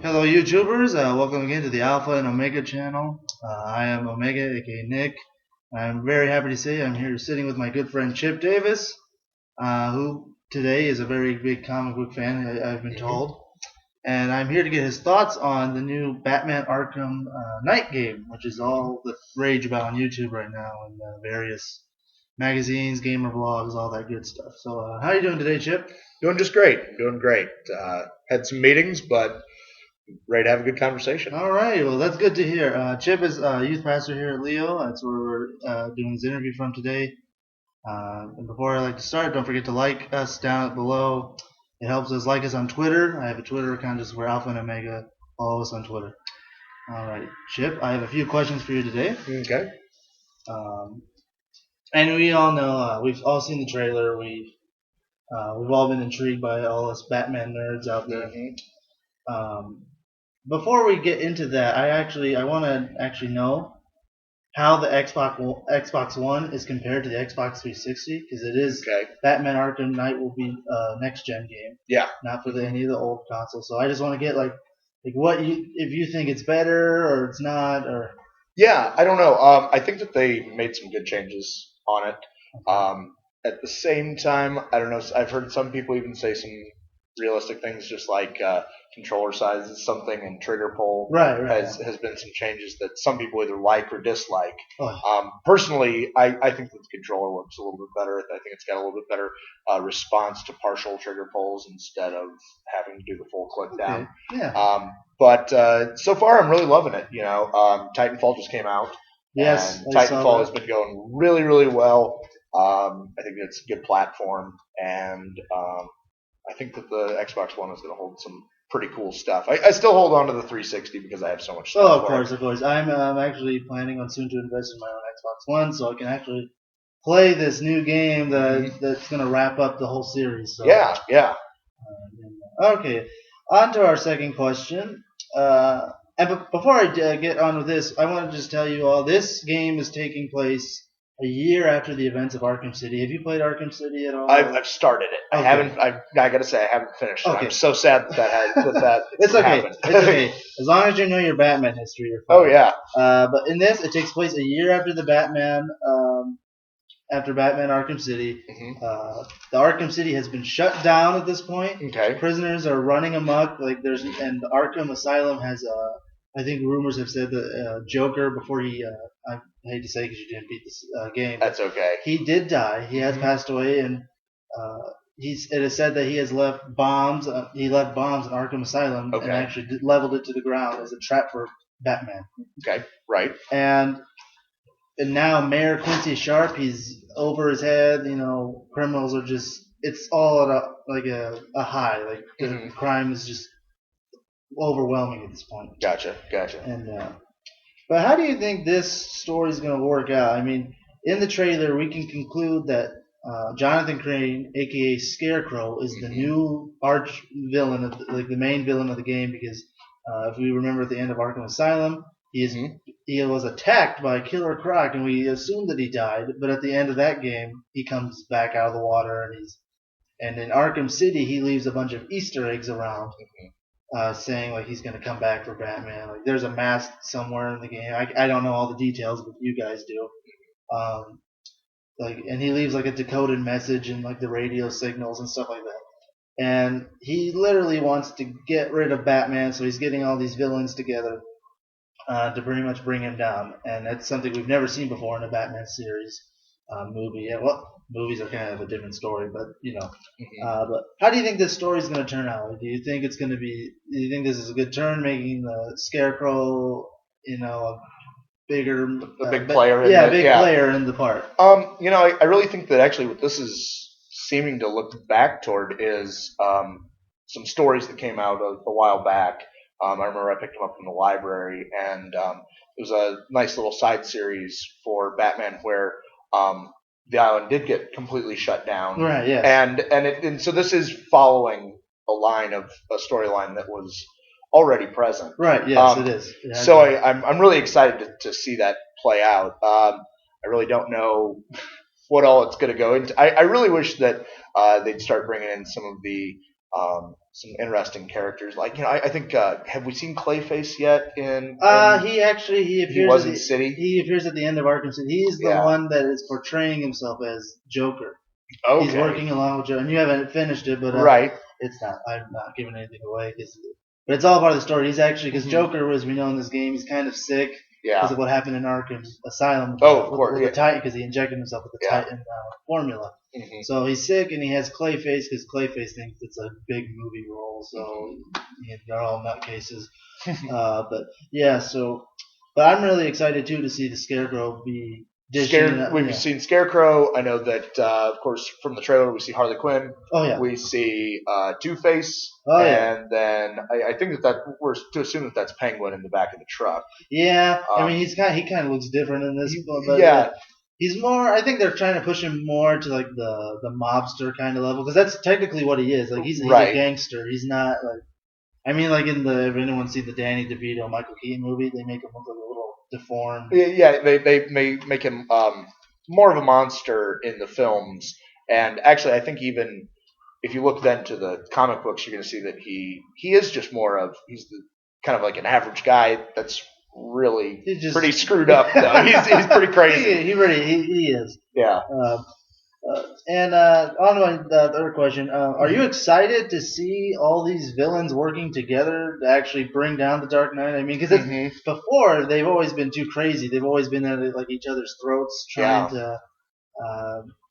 Hello, YouTubers. Welcome again to the Alpha and Omega channel. I am Omega, aka Nick. I'm very happy to say I'm here sitting with my good friend Chip Davis, who today is a very big comic book fan, I've been told. And I'm here to get his thoughts on the new Batman Arkham Knight game, which is all the rage about on YouTube right now and various magazines, gamer blogs, all that good stuff. So, how are you doing today, Chip? Doing just great. Doing great. Had some meetings, but ready to have a good conversation. All right. Well, that's good to hear. Chip is youth pastor here at Leo. That's where we're doing this interview from today. And before I like to start, don't forget to like us down below. It helps us. Like us on Twitter. I have a Twitter account just where Alpha and Omega. Follow us on Twitter. All right, Chip. I have a few questions for you today. Okay. And we all know we've all seen the trailer. We've all been intrigued by all us Batman nerds out there. Before we get into that, I want to actually know how the Xbox One is compared to the Xbox 360, because it is Batman Arkham Knight will be a next gen game. Yeah. Not for any of the old consoles. So I just want to get like what if you think it's better or it's not or. Yeah, I don't know. I think that they made some good changes on it. At the same time, I don't know. I've heard some people even say some realistic things, just like controller size is something, and trigger pull has been some changes that some people either like or dislike. Personally, I think that the controller works a little bit better. I think it's got a little bit better response to partial trigger pulls instead of having to do the full click down. Yeah. But so far, I'm really loving it. Titanfall just came out. Yes, and Titanfall has been going really, really well. I think it's a good platform, and I think that the Xbox One is going to hold some pretty cool stuff. I still hold on to the 360 because I have so much stuff. Oh, of course. I'm actually planning on soon to invest in my own Xbox One so I can actually play this new game that's going to wrap up the whole series. So. Yeah. Okay, on to our second question. And before I get on with this, I want to just tell you all this game is taking place a year after the events of Arkham City. Have you played Arkham City at all? I've started it. Okay. I haven't. I got to say I haven't finished it. Okay. I'm so sad that it's okay. happened. It's okay. As long as you know your Batman history, you're fine. Oh yeah. But in this, it takes place a year after the Batman. After Batman Arkham City, the Arkham City has been shut down at this point. Okay. Prisoners are running amok. And the Arkham Asylum has I think rumors have said that Joker, before he, I hate to say because you didn't beat this game. That's okay. He did die. He has passed away, and it is said that he has left bombs. He left bombs in Arkham Asylum and actually leveled it to the ground as a trap for Batman. Okay, right. And now Mayor Quincy Sharp, he's over his head. Criminals are it's all at a high. Like the crime is just overwhelming at this point. Gotcha. And but how do you think this story is going to work out? I mean, in the trailer, we can conclude that Jonathan Crane, aka Scarecrow, is the new arch villain, the main villain of the game. Because if we remember at the end of Arkham Asylum, he was attacked by Killer Croc, and we assumed that he died. But at the end of that game, he comes back out of the water, and in Arkham City, he leaves a bunch of Easter eggs around. Saying like he's going to come back for Batman. Like there's a mask somewhere in the game. I don't know all the details, but you guys do. And he leaves like a decoded message and like the radio signals and stuff like that. And he literally wants to get rid of Batman, so he's getting all these villains together to pretty much bring him down. And that's something we've never seen before in a Batman series movie. Yeah, movies are kind of a different story, but but how do you think this story is going to turn out? Do you think it's going to be? Do you think this is a good turn, making the Scarecrow, a big player? Player in the part. I really think that actually what this is seeming to look back toward is some stories that came out a while back. I remember I picked them up from the library, and it was a nice little side series for Batman where the island did get completely shut down. Right. Yes. And so this is following a line of a storyline that was already present. Right. Yes, it is. So I'm really excited to see that play out. I really don't know what all it's going to go into. I really wish that they'd start bringing in some of the some interesting characters. Like I think have we seen Clayface yet? He was in City. He appears at the end of Arkham City. He's the one that is portraying himself as Joker. Okay. He's working along with Joker, and you haven't finished it, but right. It's not. I'm not giving anything away, but it's all part of the story. He's actually because Joker, as we know in this game, he's kind of sick because of what happened in Arkham Asylum. Of course, with the Titan, because he injected himself with the Titan formula. Mm-hmm. So he's sick, and he has Clayface because Clayface thinks it's a big movie role. So they're all nutcases. But I'm really excited too to see the Scarecrow be. We've seen Scarecrow. I know that, of course, from the trailer we see Harley Quinn. Oh yeah. We see Two-Face. And then I think that we're to assume that that's Penguin in the back of the truck. Yeah, I mean he kind of looks different in this, but he's more. I think they're trying to push him more to like the mobster kind of level because that's technically what he is. Like he's a gangster. He's not like. I mean, like if anyone seen the Danny DeVito Michael Keaton movie, they make him look like a little deformed. Yeah, they may make him more of a monster in the films, and actually, I think even if you look then to the comic books, you're going to see that he is just he's kind of like an average guy that's really pretty screwed up. Though he's pretty crazy. He is. Yeah. And on to the third question, are you excited to see all these villains working together to actually bring down the Dark Knight? I mean, because before they've always been too crazy. They've always been at like each other's throats, trying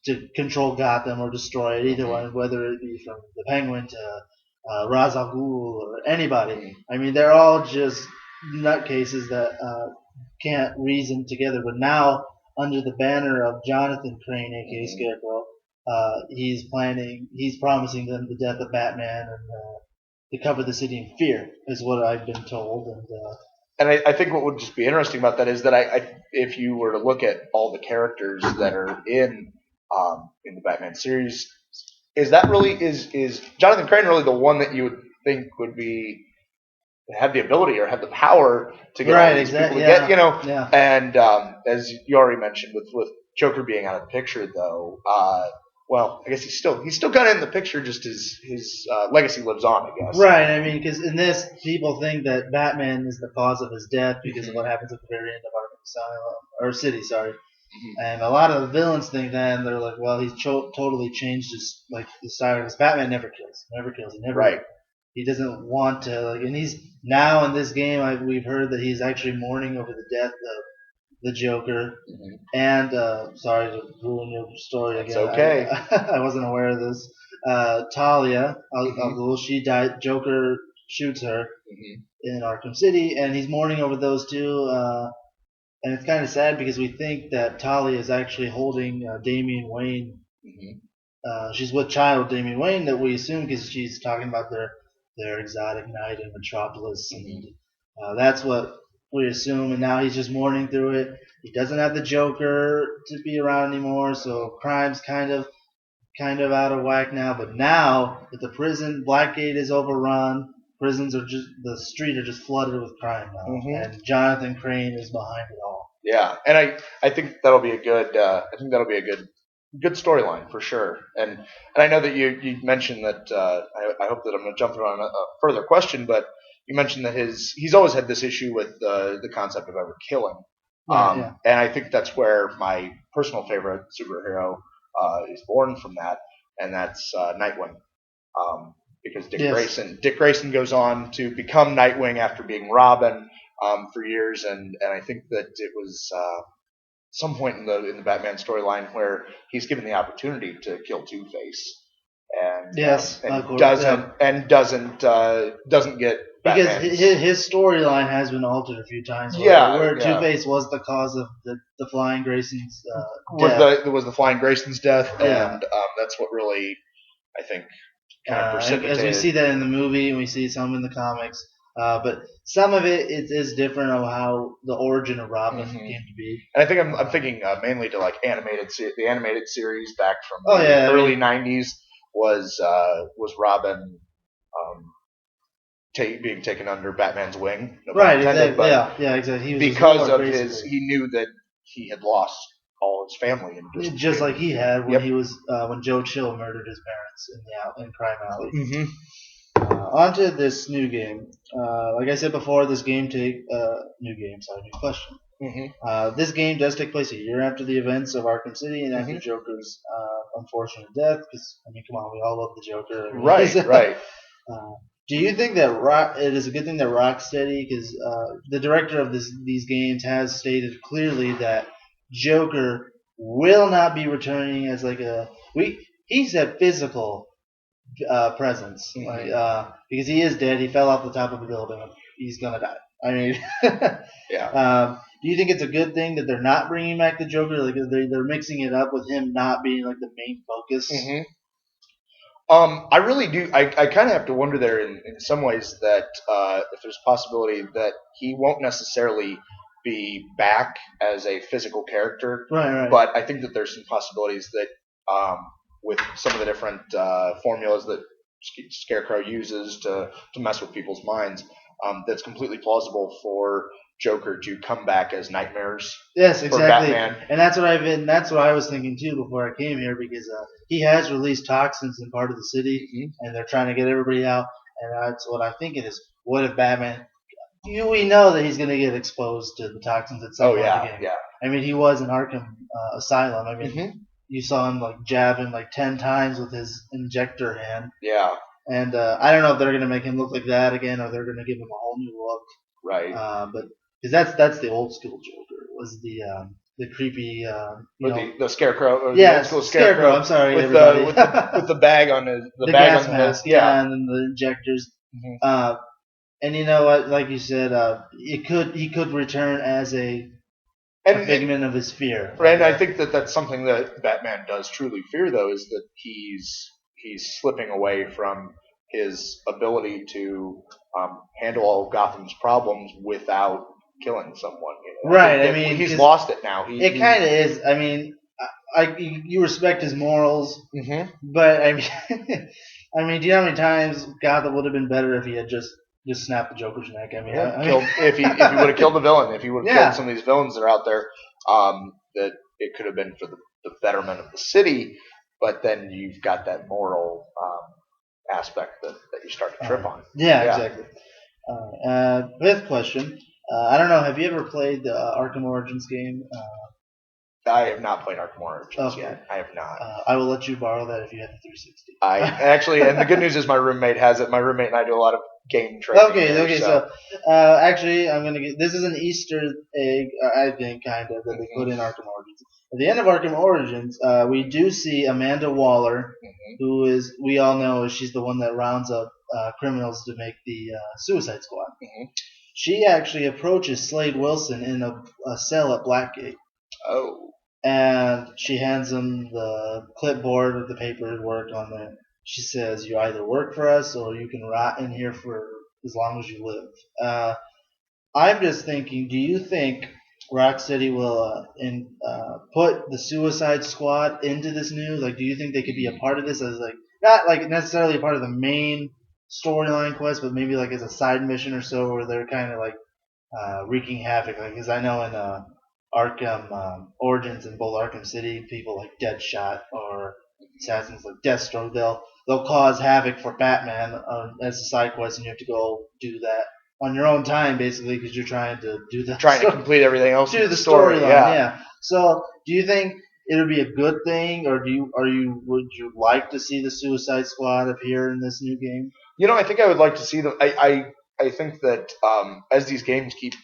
to control Gotham or destroy it. Either one, whether it be from the Penguin to Ra's al Ghul or anybody. I mean, they're all just nutcases that can't reason together. But now, under the banner of Jonathan Crane, aka Scarecrow, he's promising them the death of Batman and to cover the city in fear, is what I've been told. And I think what would just be interesting about that is that if you were to look at all the characters that are in the Batman series, is Jonathan Crane really the one that you would think would have the ability or have the power to get all these people to get, and as you already mentioned with Joker being out of the picture though, well, I guess he's still kind of in the picture, just his legacy lives on, I guess. Right, I mean, because in this, people think that Batman is the cause of his death because of what happens at the very end of Arkham Asylum, or City, sorry. And a lot of the villains think that, and they're like, well, he's totally changed his side of his. Batman never kills. He never. He doesn't want to, and he's now in this game. We've heard that he's actually mourning over the death of the Joker. And sorry to ruin your story again. It's okay. I wasn't aware of this. Talia, she died. Joker shoots her in Arkham City, and he's mourning over those two. And it's kind of sad because we think that Talia is actually holding Damian Wayne. She's with child Damian Wayne, that we assume because she's talking about their exotic night in Metropolis, and that's what we assume. And now he's just mourning through it. He doesn't have the Joker to be around anymore, so crime's kind of out of whack now. But now that the prison Blackgate is overrun, prisons are the street are just flooded with crime now, and Jonathan Crane is behind it all. Yeah, and I think that'll be a good good storyline for sure. And I know that you mentioned that I hope that I'm going to jump on a further question, but you mentioned that he's always had this issue with the concept of ever killing. And I think that's where my personal favorite superhero is born from that, and that's Nightwing. Because Dick Grayson goes on to become Nightwing after being Robin for years, and I think that it was some point in the Batman storyline where he's given the opportunity to kill Two-Face, and doesn't get Batman's. Because his storyline has been altered a few times. Where Two-Face was the cause of the Flying Grayson's death. Was the Flying Grayson's death, and that's what really, I think, kind of precipitated. As we see that in the movie, and we see some in the comics. But some of it is different of how the origin of Robin came to be. And I think I'm thinking mainly to like the animated series back from the early '90s was Robin being taken under Batman's wing. Exactly. Exactly. Because of he knew that he had lost all his family and just like he had when Yep. he was when Joe Chill murdered his parents in Crime Alley. Mm-hmm. Onto this new game. Like I said before, this game new question. Mm-hmm. This game does take place a year after the events of Arkham City and after Mhm. Joker's unfortunate death. Because I mean, come on, we all love the Joker. I mean, Right, right. Do you think that it is a good thing that Rocksteady, because the director of these games has stated clearly that Joker will not be returning as like he said physical presence, because he is dead. He fell off the top of a building. He's gonna die. I mean, Yeah. do you think it's a good thing that they're not bringing back the Joker? Like they're mixing it up with him not being like the main focus. Mm-hmm. I really do. I kind of have to wonder there in some ways that if there's a possibility that he won't necessarily be back as a physical character, Right. but I think that there's some possibilities that with some of the different formulas that Scarecrow uses to mess with people's minds, that's completely plausible for Joker to come back as nightmares. Yes, for exactly. Batman. And that's what I was thinking too before I came here, because he has released toxins in part of the city, Mm-hmm. and they're trying to get everybody out. And that's what I'm thinking is, what if Batman? We know that he's going to get exposed to the toxins at some point in the game. Yeah. I mean, he was in Arkham Asylum. I mean, Mm-hmm. you saw him like jab him like 10 times with his injector hand. Yeah. And I don't know if they're going to make him look like that again, or they're going to give him a whole new look. Right. But because that's the old school Joker, was the creepy the Scarecrow. Or yeah, the old school Scarecrow. I'm sorry, with everybody. with the bag on the bag gas on mask, his, yeah. and then the injectors. Mm-hmm. And you know what? Like you said, he could return as a figment of his fear. And I think that that's something that Batman does truly fear, though, is that he's slipping away from his ability to handle all of Gotham's problems without killing someone. Right. I mean, he's lost it now. It kind of is. I mean, you respect his morals, Mm-hmm. but I mean, do you know how many times Gotham would have been better if he had just snapped the Joker's neck? I mean, if he would have killed the villain, if he would have Yeah. killed some of these villains that are out there, that it could have been for the betterment of the city. But then you've got that moral aspect that you start to trip on. Yeah, exactly. Fifth question. I don't know. Have you ever played the Arkham Origins game? I have not played Arkham Origins Okay. yet. I have not. I will let you borrow that if you have the 360. I actually, and the good news is my roommate has it. My roommate and I do a lot of game trading. Okay. So, actually, I'm gonna get. This is an Easter egg, I think, kind of, that they put in Arkham Origins. At the end of Arkham Origins, we do see Amanda Waller, who is, we all know, she's the one that rounds up criminals to make the Suicide Squad. She actually approaches Slade Wilson in a cell at Blackgate. Oh. And she hands him the clipboard with the paperwork on there. She says, "You either work for us or you can rot in here for as long as you live." I'm just thinking, do you think Rocksteady will put the Suicide Squad into this new? Like, do you think they could be a part of this as like not like necessarily a part of the main storyline quest, but maybe like as a side mission or so, where they're kind of like wreaking havoc? Like, because I know in Arkham Origins in both Arkham City, people like Deadshot or assassins like Deathstroke, they'll cause havoc for Batman as a side quest, and you have to go do that on your own time, basically, because you're trying to to complete everything else. Do the storyline, yeah. So, do you think it would be a good thing, or would you like to see the Suicide Squad appear in this new game? I think I would like to see them. I think that as these games keep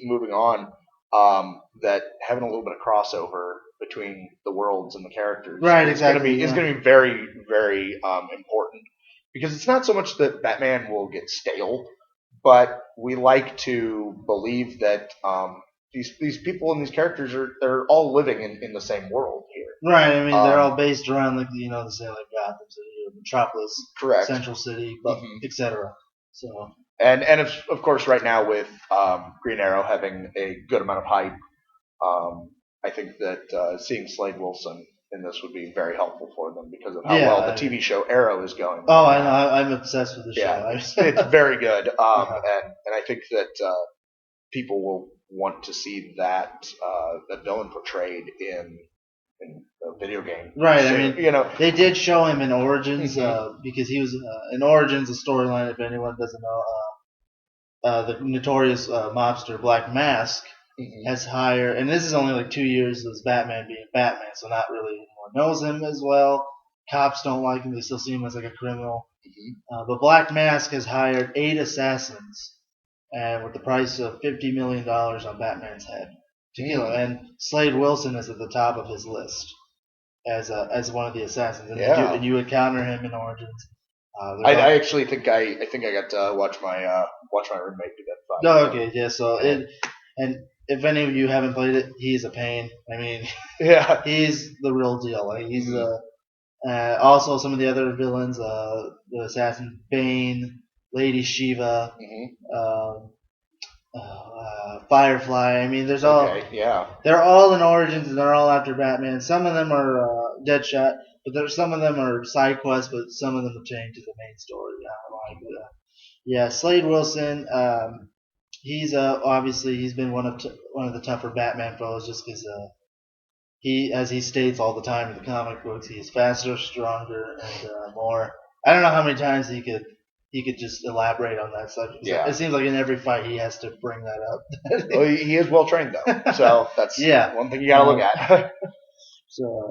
moving on, that having a little bit of crossover between the worlds and the characters, right? Exactly, is going to be very, very important, because it's not so much that Batman will get stale, but we like to believe that these people and these characters they're all living in the same world here. Right. I mean, they're all based around like say like Gotham City or Metropolis, correct, Central City, etc. So. And of course, right now with Green Arrow having a good amount of hype, I think that seeing Slade Wilson in this would be very helpful for them because of how well the TV show Arrow is going. Oh, I know. I'm obsessed with the show. Yeah, it's very good, and I think that people will want to see that villain portrayed in in a video game. Right. So, I mean, they did show him in Origins because he was in Origins, a storyline. If anyone doesn't know, the notorious mobster Black Mask has hired, and this is only like 2 years as Batman being Batman, so not really anyone knows him as well. Cops don't like him; they still see him as like a criminal. But Black Mask has hired 8 assassins, and with the price of $50 million on Batman's head to kill him. And Slade Wilson is at the top of his list as one of the assassins, and you encounter him in Origins. I actually think I got to watch my roommate do that fight. Oh, okay, yeah. So and if any of you haven't played it, he's a pain. I mean, he's the real deal. Like he's also some of the other villains, the assassin Bane, Lady Shiva, Firefly. I mean, there's all they're all in Origins and they're all after Batman. Some of them are Deadshot, but some of them are side quests, but some of them are chained to the main story. Slade Wilson. He's obviously he's been one of the tougher Batman foes just because as he states all the time in the comic books, he is faster, stronger, and more. I don't know how many times he could just elaborate on that subject. Yeah. It seems like in every fight he has to bring that up. Well, he is well trained though, so that's one thing you gotta look at.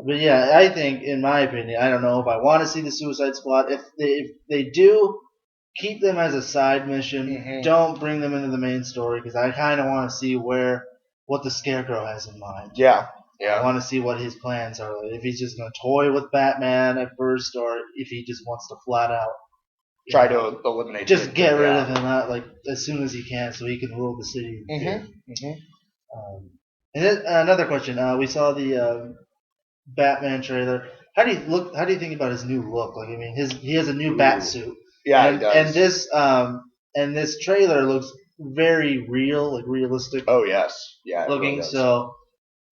But yeah, I think, in my opinion, I don't know if I want to see the Suicide Squad. If they do, keep them as a side mission. Don't bring them into the main story because I kind of want to see what the Scarecrow has in mind. Yeah. I want to see what his plans are. If he's just going to toy with Batman at first, or if he just wants to flat out try to eliminate. Just get rid of him like as soon as he can, so he can rule the city. And then, another question: we saw the Batman trailer. How do you think about his new look? Like, I mean, he has a new bat suit. Yeah, he does. And this trailer looks very real, like realistic. Oh yes, yeah. Looking really so.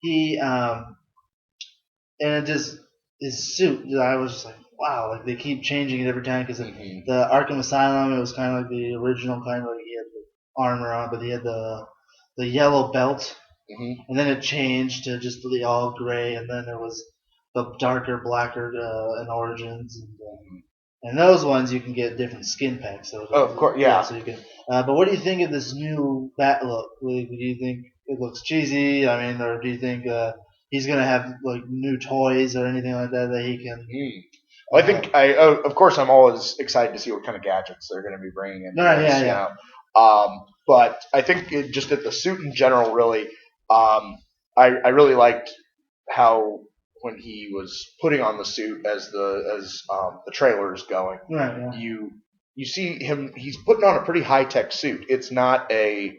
He and it just his suit. I was just like, wow! Like they keep changing it every time because the Arkham Asylum, it was kind of like the original kind of like he had the armor on, but he had the yellow belt, and then it changed to just the all gray, and then there was the darker, blacker in Origins, and those ones you can get different skin packs. So of course, yeah. So you can. But what do you think of this new bat look? Do you think it looks cheesy? I mean, or do you think he's gonna have like new toys or anything like that he can? Well, I think of course, I'm always excited to see what kind of gadgets they're going to be bringing in. But I think just that the suit in general, really, I really liked how when he was putting on the suit as the trailer is going, you see him. He's putting on a pretty high tech suit. It's not a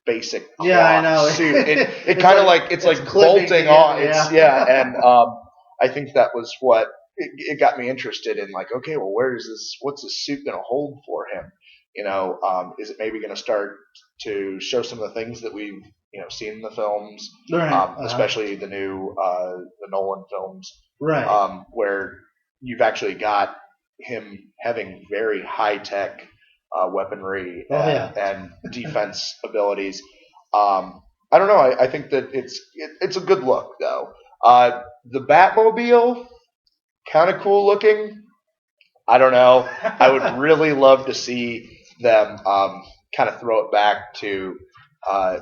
basic cloth suit. It kind of like it's like bolting on. And I think that was what it got me interested in. Like, okay, well, what's this suit going to hold for him? Is it maybe going to start to show some of the things that we've seen in the films, especially the new the Nolan films, where you've actually got him having very high tech weaponry and defense abilities. I don't know. I think that it's a good look though. The Batmobile, kind of cool looking. I don't know. I would really love to see them kind of throw it back to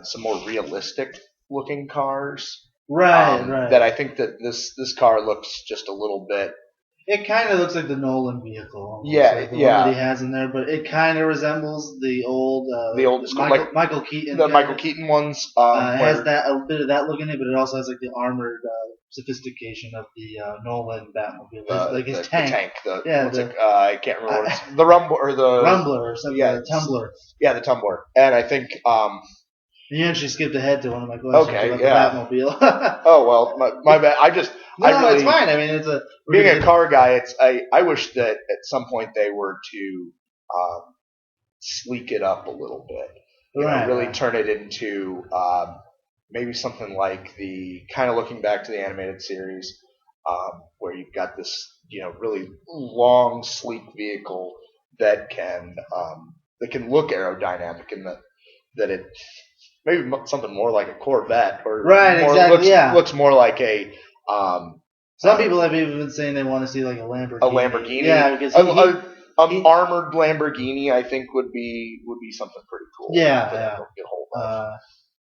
some more realistic looking cars. Right. That I think that this car looks just a little bit. It kind of looks like the Nolan vehicle. Almost, like the one that he has in there, but it kind of resembles the old Michael Keaton. The Michael Keaton ones. It has a bit of that look in it, but it also has like the armored sophistication of the Nolan Batmobile. Like his tank. I can't remember what it's the Rumble or the Rumbler or something. The Tumbler. Yeah, the Tumbler. And I think. You actually skipped ahead to one of my questions about the Batmobile. Oh well, my bad. It's fine. I mean, it's being a car guy. I wish that at some point they were to sleek it up a little bit. Really turn it into maybe something like the kind of looking back to the animated series, where you've got this really long, sleek vehicle that can look aerodynamic and that it. Maybe something more like a Corvette, or looks more like a Some people have even been saying they want to see like a Lamborghini. A Lamborghini, yeah, because armored Lamborghini, I think would be something pretty cool. Yeah, for them to get hold of.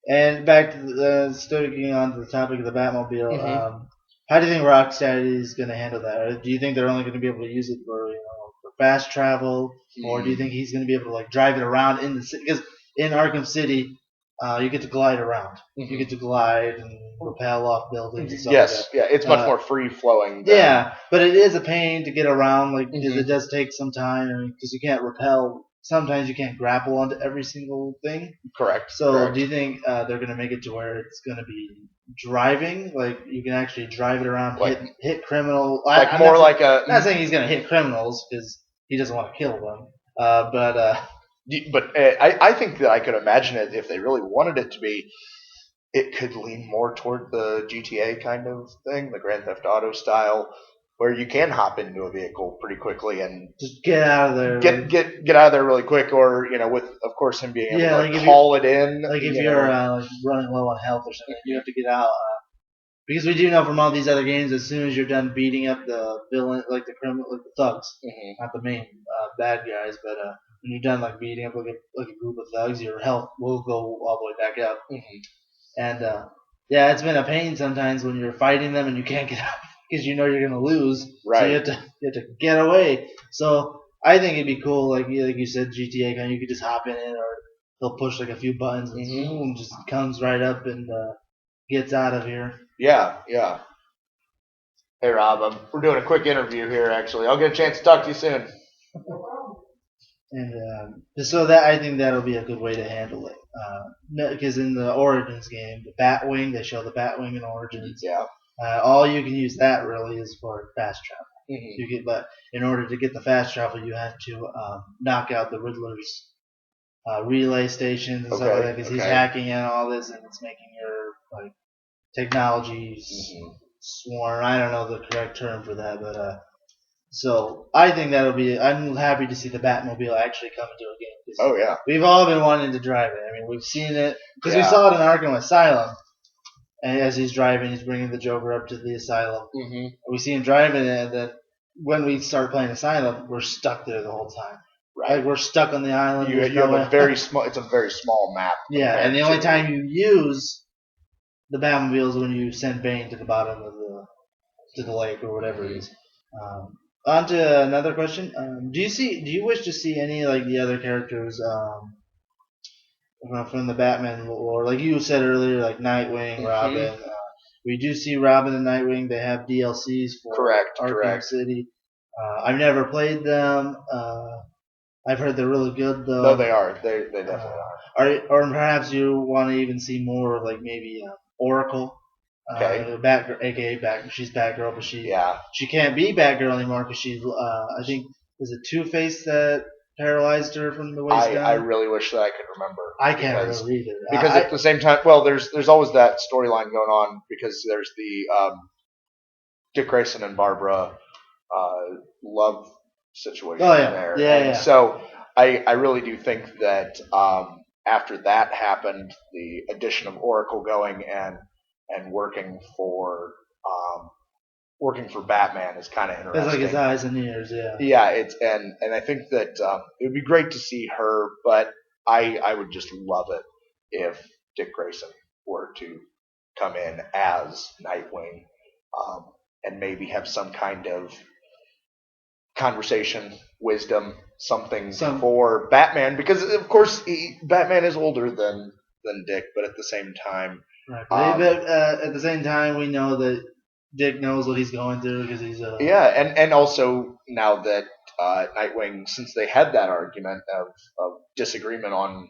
And back to sticking on to the topic of the Batmobile. How do you think Rocksteady is going to handle that? Or do you think they're only going to be able to use it for for fast travel, or do you think he's going to be able to like drive it around in the city? Because in Arkham City, you get to glide around. You get to glide and rappel off buildings and stuff like that. Yeah, it's much more free flowing. Yeah, but it is a pain to get around. Like because it does take some time because you can't rappel. Sometimes you can't grapple onto every single thing. Correct. So do you think they're going to make it to where it's going to be driving? Like you can actually drive it around, like, hit criminals. Like more like a. I'm not saying he's going to hit criminals because he doesn't want to kill them. But I think that I could imagine it if they really wanted it to be. It could lean more toward the GTA kind of thing, the Grand Theft Auto style, where you can hop into a vehicle pretty quickly and just get out of there. Get out of there really quick, or with of course him being able to call it in. Like if you're running low on health or something, you have to get out. Because we do know from all these other games, as soon as you're done beating up the villain, like the criminal, like the thugs, not the main bad guys, but when you're done like beating up like a group of thugs, your health will go all the way back up. And yeah, it's been a pain sometimes when you're fighting them and you can't get out because you know you're gonna lose. Right. So you have to get away. So I think it'd be cool, like you said, GTA kind of, you could just hop in it, or they'll push like a few buttons and boom, just comes right up and gets out of here. Yeah. Hey Rob, we're doing a quick interview here. Actually, I'll get a chance to talk to you soon. And so that I think that'll be a good way to handle it. Because in the Origins game, the Batwing, they show the Batwing in Origins. Yeah. All you can use that really is for fast travel. But in order to get the fast travel, you have to knock out the Riddler's relay stations and stuff like that, because he's hacking in all this and it's making your technology swarm. I don't know the correct term for that, but so I think that'll be. I'm happy to see the Batmobile actually come into a game. Oh yeah, we've all been wanting to drive it. I mean, we've seen it because we saw it in Arkham Asylum, and as he's driving, he's bringing the Joker up to the asylum. We see him driving it, and then when we start playing Asylum, we're stuck there the whole time. Right, like we're stuck on the island. You have a very small. It's a very small map. Yeah, and the only time you use the Batmobile is when you send Bane to the bottom of the lake or whatever it is. On to another question. Do you wish to see any like the other characters from the Batman lore? Like you said earlier, like Nightwing, Robin. We do see Robin and Nightwing. They have DLCs for Arkham City. I've never played them. I've heard they're really good though. No, they are. They definitely are. Or perhaps you want to even see more like maybe Oracle. Batgirl, aka Batgirl. She's Batgirl, but she can't be Batgirl anymore because she's. I think was it Two-Face that paralyzed her from the waist down. I really wish that I could remember. I can't really either. Because at the same time, well, there's always that storyline going on because there's the Dick Grayson and Barbara love situation there. Yeah. So I really do think that after that happened, the addition of Oracle going and working for Batman is kind of interesting. It's like his eyes and ears, yeah. Yeah, it's and I think that it would be great to see her, but I would just love it if Dick Grayson were to come in as Nightwing and maybe have some kind of conversation, wisdom, something for Batman, because of course Batman is older than Dick, but at the same time. Right. But at the same time, we know that Dick knows what he's going through because he's and also now that Nightwing, since they had that argument of disagreement on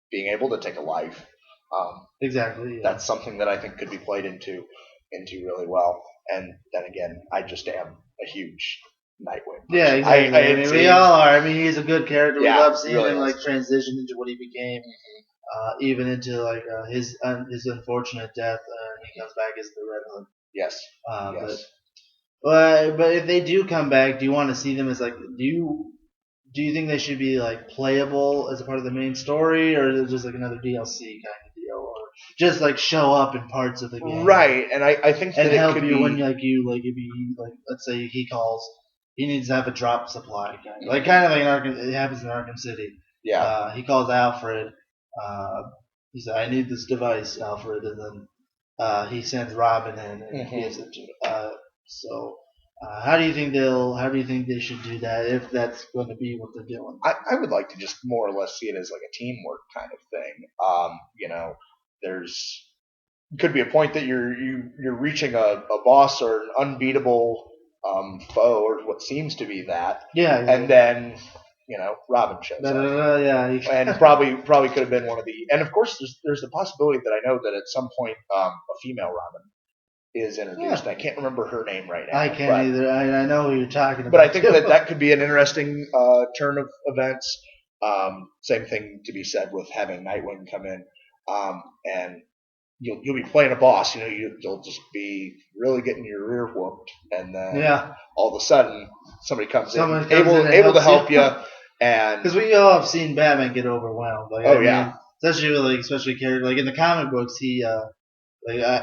being able to take a life, exactly. That's something that I think could be played into really well. And then again, I just am a huge Nightwing person. Yeah, exactly. We all are. I mean, he's a good character. We love seeing him transition into what he became. Even into his unfortunate death, he comes back as the Red Hood. Yes. Yes. But if they do come back, do you want to see them as do you think they should be playable as a part of the main story, or is it just another DLC kind of deal? Or just like show up in parts of the game, right? And I think that and it help could you be, when if you let's say he calls, he needs to have a drop supply, kind of like in Arkham. It happens in Arkham City. yeah. He calls Alfred. Uh, he said, "I need this device, Alfred," and then he sends Robin in and gives it to. How do you think they should do that if that's going to be what they're doing? I would like to just more or less see it as like a teamwork kind of thing. There's could be a point that you're reaching a boss or an unbeatable foe or what seems to be that, Yeah. and then Robin shows up, Yeah. and probably could have been one of the. And of course, there's the possibility that I know that at some point a female Robin is introduced. Yeah. I can't remember her name right now. I can't either. I know who you're talking about. But I think that could be an interesting turn of events. Same thing to be said with having Nightwing come in, and you'll be playing a boss. You'll just be really getting your rear whooped, and then all of a sudden somebody comes in able to help you. And because we all have seen Batman get overwhelmed. Especially character like in the comic books, he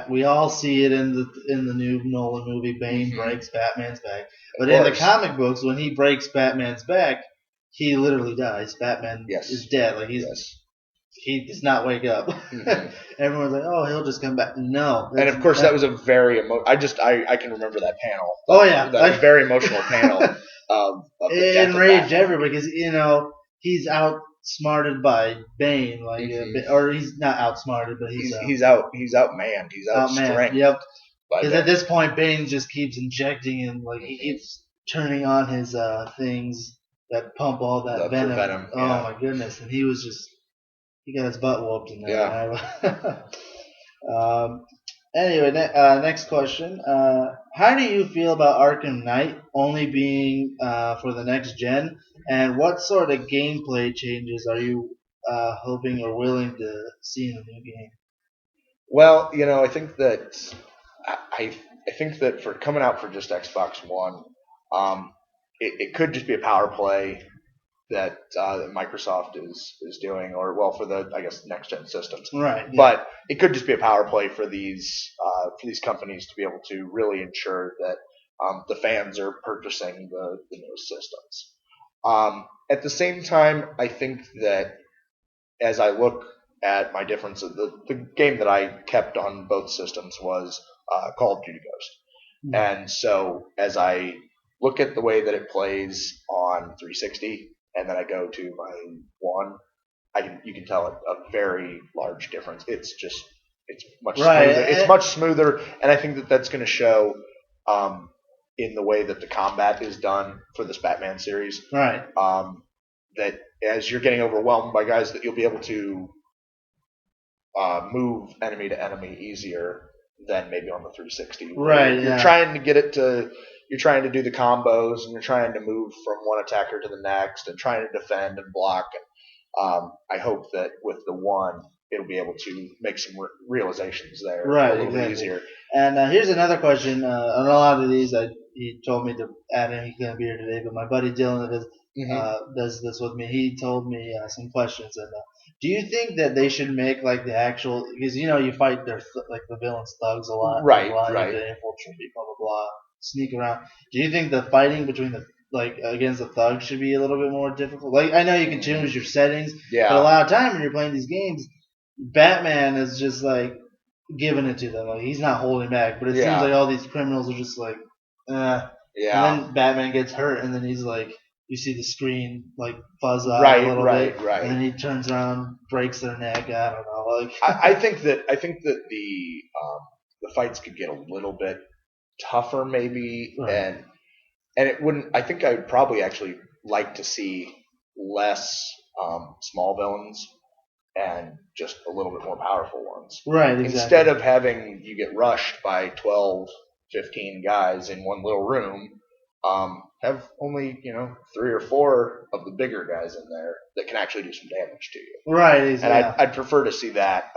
we all see it in the new Nolan movie. Bane breaks Batman's back, but in the comic books, when he breaks Batman's back, he literally dies. Batman is dead. Like he does not wake up. Everyone's like, "Oh, he'll just come back." No, and of course that was a very I can remember that panel. Oh yeah, that very emotional panel. It enraged everybody because he's outsmarted by Bane, or he's not outsmarted, but he's outmanned. He's outstrength. Yep. Because at this point, Bane just keeps injecting him, he keeps turning on his things that pump all that venom. Oh my goodness! And he got his butt whooped in there. Yeah. Anyway, next question. How do you feel about Arkham Knight only being for the next gen, and what sort of gameplay changes are you hoping or willing to see in the new game? Well, I think that I think that for coming out for just Xbox One, it could just be a power play that Microsoft is doing, or for the next gen systems. Right. Yeah. But it could just be a power play for these companies to be able to really ensure that the fans are purchasing the newest systems. At the same time, I think that as I look at my differences, the game that I kept on both systems was Call of Duty Ghost. Mm-hmm. And so as I look at the way that it plays on 360, and then I go to my one, you can tell a very large difference. It's much smoother. It's much smoother, and I think that that's going to show in the way that the combat is done for this Batman series. Right. That as you're getting overwhelmed by guys, that you'll be able to move enemy to enemy easier than maybe on the 360. Right. You're trying to get it to. You're trying to do the combos, and you're trying to move from one attacker to the next, and trying to defend and block. And I hope that with the one, it'll be able to make some realizations there a little bit easier. And here's another question. On a lot of these, he told me to add in. He couldn't be here today, but my buddy Dylan does this with me. He told me some questions. And do you think that they should make the actual? Because you fight the villains thugs a lot. Right. You have to infiltrate, blah blah blah. Sneak around. Do you think the fighting between the against the thugs should be a little bit more difficult? I know you can choose your settings, but a lot of time when you're playing these games, Batman is just giving it to them. He's not holding back, but it seems like all these criminals are just And then Batman gets hurt, and then he's you see the screen fuzz out a little bit, and then he turns around, breaks their neck. I don't know. I think that the fights could get a little bit tougher maybe, and it wouldn't. I think I would probably actually like to see less small villains and just a little bit more powerful ones. Right. Exactly. Instead of having you get rushed by 12, 15 guys in one little room, have only 3 or 4 of the bigger guys in there that can actually do some damage to you. Right. Exactly. And I'd prefer to see that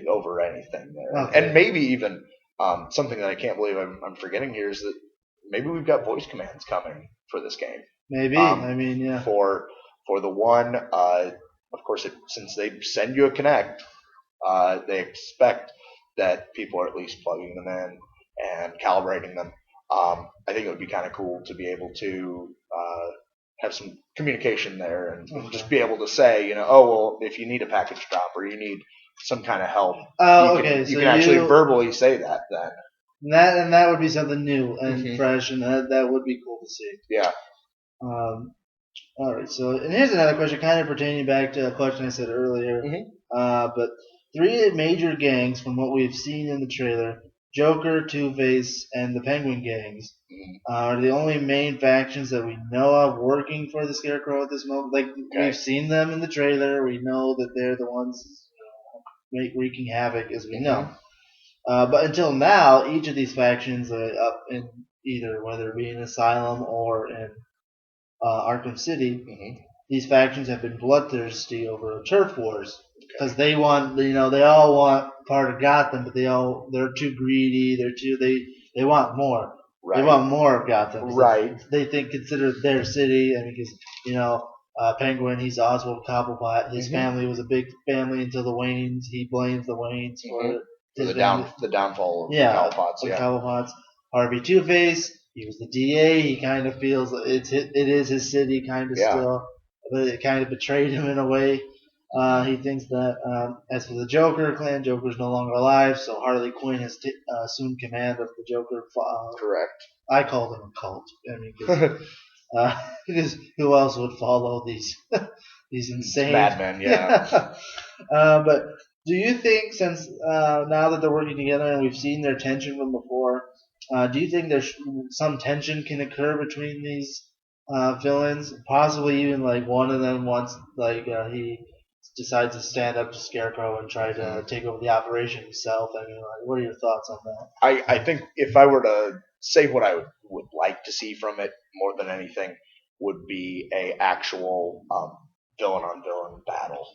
over anything there, and maybe even. Something that I can't believe I'm forgetting here is that maybe we've got voice commands coming for this game. Maybe. For the one, of course, since they send you a Kinect, They expect that people are at least plugging them in and calibrating them. I think it would be kind of cool to be able to have some communication there and just be able to say, oh well, if you need a package drop or you need some kind of help, Oh, you can, okay. you So can actually verbally say that then. that would be something new and fresh, and that would be cool to see. Yeah. All right. So, and here's another question, kind of pertaining back to a question I said earlier. But three major gangs, from what we've seen in the trailer, Joker, Two-Face, and the Penguin gangs, are the only main factions that we know of working for the Scarecrow at this moment. Like, we've seen them in the trailer. We know that they're the ones wreaking havoc, as we know. But until now, each of these factions, up in either whether it be in Asylum or in Arkham City, these factions have been bloodthirsty over turf wars because they want, they all want part of Gotham, but they're too greedy. They want more. Right. They want more of Gotham. Right. They consider it their city, and because Penguin, he's Oswald Cobblepot. His family was a big family until the Waynes. He blames the Waynes for the downfall of the Cobblepots. Yeah. Cobblepots. Harvey Two-Face. He was the DA. He kind of feels it is his city, kind of still, but it kind of betrayed him in a way. He thinks that as for the Joker clan, Joker's no longer alive, so Harley Quinn has assumed command of the Joker. Correct. I call them a cult. I mean, because who else would follow these insane madmen? Yeah. But do you think, since now that they're working together and we've seen their tension from before, do you think there's some tension can occur between these villains? Possibly even like one of them wants he decides to stand up to Scarecrow and try to take over the operation himself. I mean, what are your thoughts on that? I think if I were to say what I would like to see from it more than anything would be a actual villain on villain battle.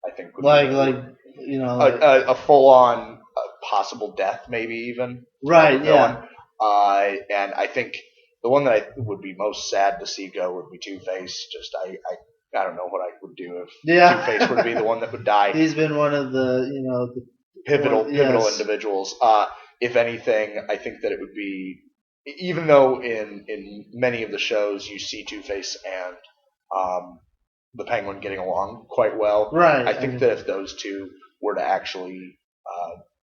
I think would be a full on possible death, maybe even. Right. Yeah. And I think the one that I would be most sad to see go would be Two-Face. Just I don't know what I would do if Two-Face would be the one that would die. He's been one of the the pivotal individuals. If anything, I think that it would be, even though in many of the shows you see Two-Face and the Penguin getting along quite well. Right. I think that if those two were to actually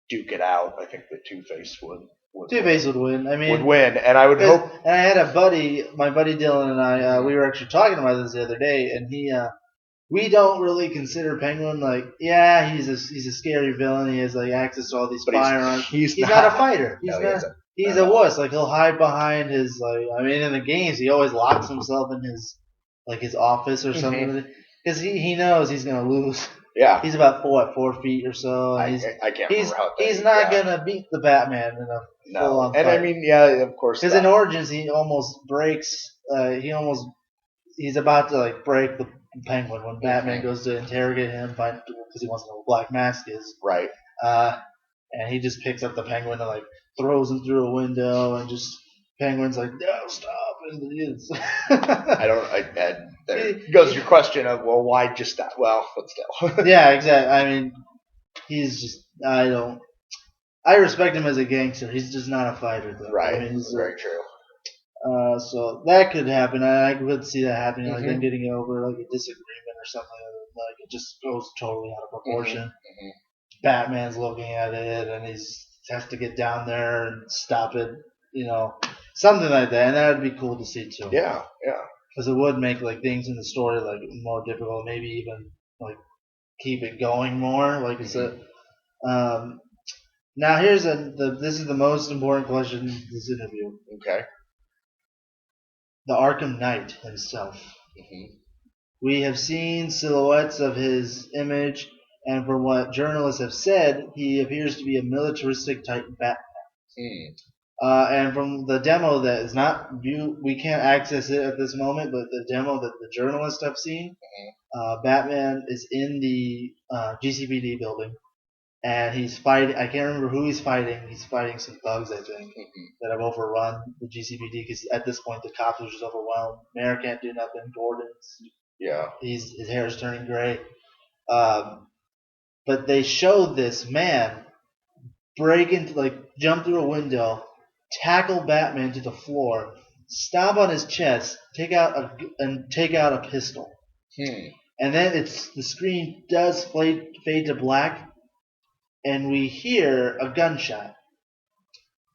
duke it out, I think that Two-Face would. Two-Face would win. I mean, would win, and I would hope. And I had my buddy Dylan and I, we were actually talking about this the other day, and we don't really consider Penguin he's a scary villain. He has access to all these firearms. He's not a fighter. He's a wuss. He'll hide behind his in the games he always locks himself in his office or something because he knows he's gonna lose. Yeah. He's about 4 feet or so. I can't remember how he's not gonna beat the Batman in a full-on fight. And I mean, yeah, of course. Because in Origins, he almost breaks. He's about to break the Penguin when Batman goes to interrogate him because he wants to know what Black Mask is. Right. And he just picks up the Penguin and throws him through a window, and just Penguin's no, stop. And he is. There goes your question of, well, why just stop? Well, but still. Yeah, exactly. I mean, he's just, I respect him as a gangster. He's just not a fighter, though. Right. I mean, very true. So that could happen. I could see that happening, them getting over a disagreement or something. It just goes totally out of proportion. Batman's looking at it, and he has to get down there and stop it. Something like that, and that would be cool to see too. Yeah. Because it would make things in the story more difficult, maybe even keep it going more. Like I said. Now here's this is the most important question in this interview. Okay. The Arkham Knight himself. We have seen silhouettes of his image, and from what journalists have said, he appears to be a militaristic type Batman. And from the demo that is not viewed, we can't access it at this moment, but the demo that the journalists have seen, Batman is in the GCPD building, and he's fighting. I can't remember who he's fighting. He's fighting some thugs, I think, that have overrun the GCPD because at this point the cops are just overwhelmed. Mayor can't do nothing. Gordon's his hair is turning gray. but they showed this man jump through a window, tackle Batman to the floor, stomp on his chest, take out a pistol, and then the screen does fade to black, and we hear a gunshot.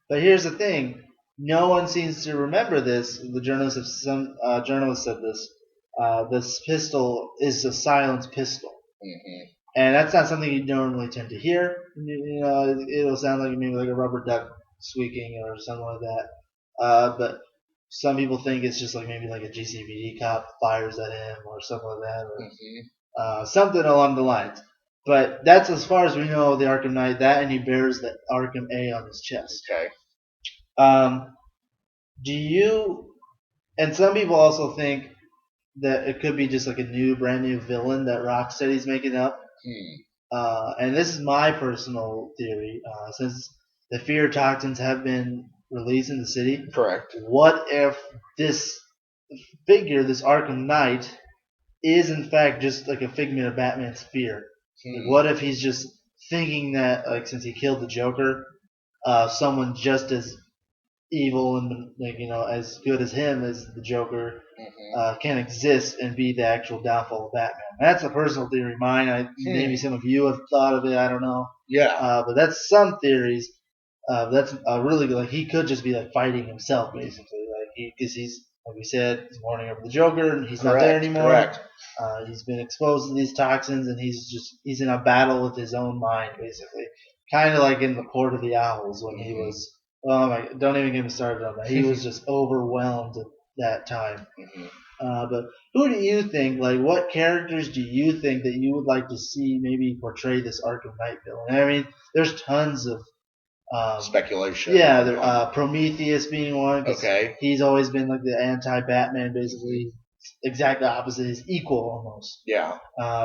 But here's the thing: no one seems to remember this. The journalists said this. This pistol is a silenced pistol. And that's not something you normally tend to hear. It'll sound like maybe like a rubber duck squeaking or something like that. But some people think it's just like maybe like a GCPD cop fires at him or something like that, or something along the lines. But that's as far as we know of the Arkham Knight. That, and he bears the Arkham A on his chest. Okay. Do you? And some people also think that it could be just like a brand new villain that Rocksteady's making up. And this is my personal theory. Since the fear toxins have been released in the city, Correct. what if this this Arkham Knight, is in fact just like a figment of Batman's fear? Like, what if he's just thinking that, like, since he killed the Joker, someone just as evil and as good as him as the Joker can exist and be the actual downfall of Batman. That's a personal theory of mine. Maybe some of you have thought of it. I don't know. Yeah. But that's some theories. That's really good. Like, he could just be like fighting himself, basically. Because he's, like we said, he's mourning over the Joker, and he's not there anymore. Correct. He's been exposed to these toxins, and he's in a battle with his own mind, basically. Kind of like in the Court of the Owls when he was. Oh my! Don't even get me started on that. He was just overwhelmed at that time. But who do you think? Like, what characters do you think that you would like to see maybe portray this Arkham Knight villain? I mean, there's tons of speculation. Yeah, Prometheus being one. Okay. He's always been like the anti-Batman, basically. Exact opposite. He's equal almost. Yeah.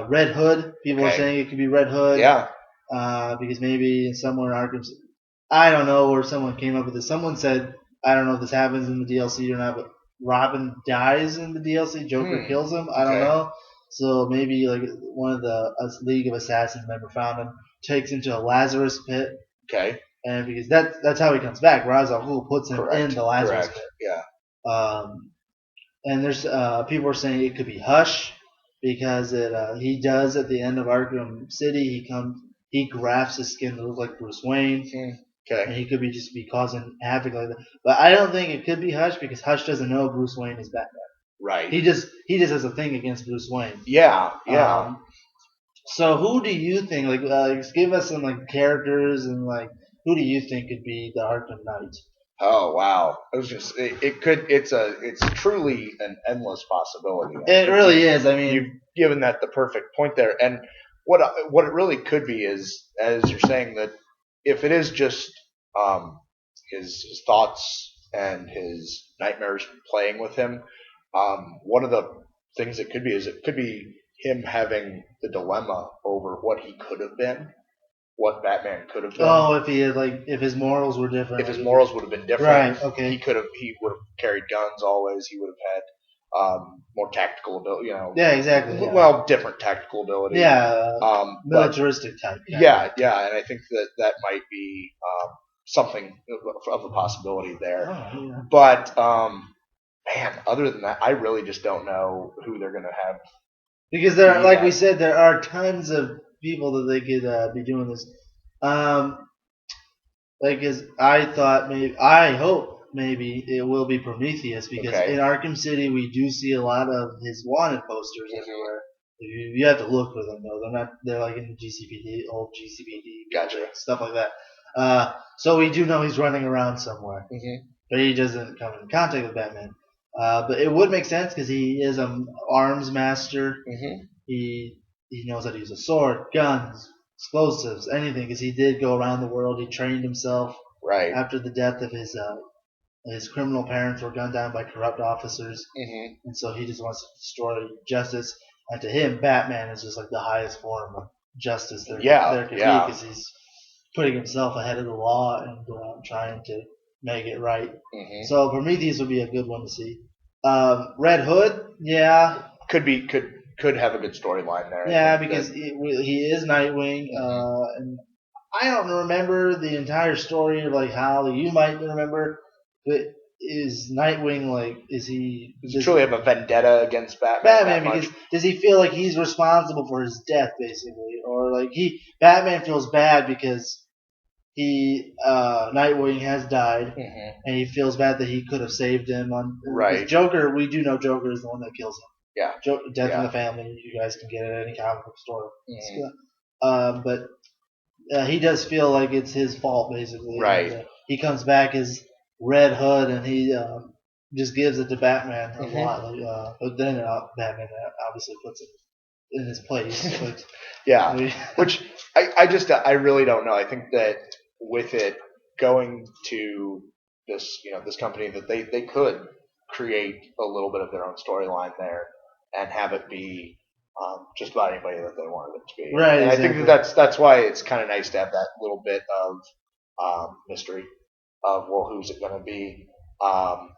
Red Hood. People are saying it could be Red Hood. Yeah. Because maybe somewhere in Arkham, I don't know where someone came up with this. Someone said, I don't know if this happens in the DLC or not, but Robin dies in the DLC. Joker kills him. I don't know. So maybe like one of the League of Assassins member found him, takes him to a Lazarus pit. Okay. And because that's how he comes back. Ra's al Ghul puts him in the Lazarus pit. Yeah. And there's people are saying it could be Hush, because he does at the end of Arkham City. He grafts his skin to look like Bruce Wayne. Okay. And he could be causing havoc like that. But I don't think it could be Hush, because Hush doesn't know Bruce Wayne is Batman. Right. He just has a thing against Bruce Wayne. Yeah. Yeah. So who do you think? Like, give us some like characters, and like, who do you think could be the Arkham Knight? Oh wow! I was just it's truly an endless possibility. It really is. I mean, you've given that the perfect point there, and what it really could be is, as you're saying, that if it is just his thoughts and his nightmares playing with him, one of the things it could be is it could be him having the dilemma over what he could have been, what Batman could have been. Oh, if his morals were different. If his morals would have been different, right? Okay. He would have carried guns always. He would have had more tactical ability. Yeah, exactly. Yeah. Well, different tactical ability. Yeah. Militaristic type. Yeah, and I think that might be something of a possibility there. Oh, yeah. But man, other than that, I really just don't know who they're going to have. Because like we said, there are tons of people that they could be doing this. I hope maybe it will be Prometheus, because in Arkham City we do see a lot of his wanted posters everywhere. You have to look for them though. They're like in the old GCPD, gotcha, stuff like that. So we do know he's running around somewhere, but he doesn't come in contact with Batman. But it would make sense because he is an arms master. He knows how to use a sword, guns, explosives, anything, because he did go around the world. He trained himself after the death of his criminal parents were gunned down by corrupt officers, and so he just wants to destroy justice. And to him, Batman is just like the highest form of justice there could be, because he's putting himself ahead of the law and trying to make it right. So Prometheus would be a good one to see. Red Hood, yeah, could could have a good storyline there. Yeah, because he is Nightwing, and I don't remember the entire story of like how you might remember, but is Nightwing like is he does he truly have a vendetta against Batman? Because does he feel like he's responsible for his death basically, or like Batman feels bad because Nightwing has died, and he feels bad that he could have saved him on right. Joker. We do know Joker is the one that kills him. Yeah, Death in the Family. You guys can get it at any comic book store. But he does feel like it's his fault, basically. Right. And, he comes back as Red Hood, and he just gives it to Batman a lot. But then Batman obviously puts it in his place. But, which I really don't know. I think that with it going to this this company that they could create a little bit of their own storyline there and have it be just about anybody that they wanted it to be. Right. And exactly. I think that's why it's kind of nice to have that little bit of mystery of who's it going to be. I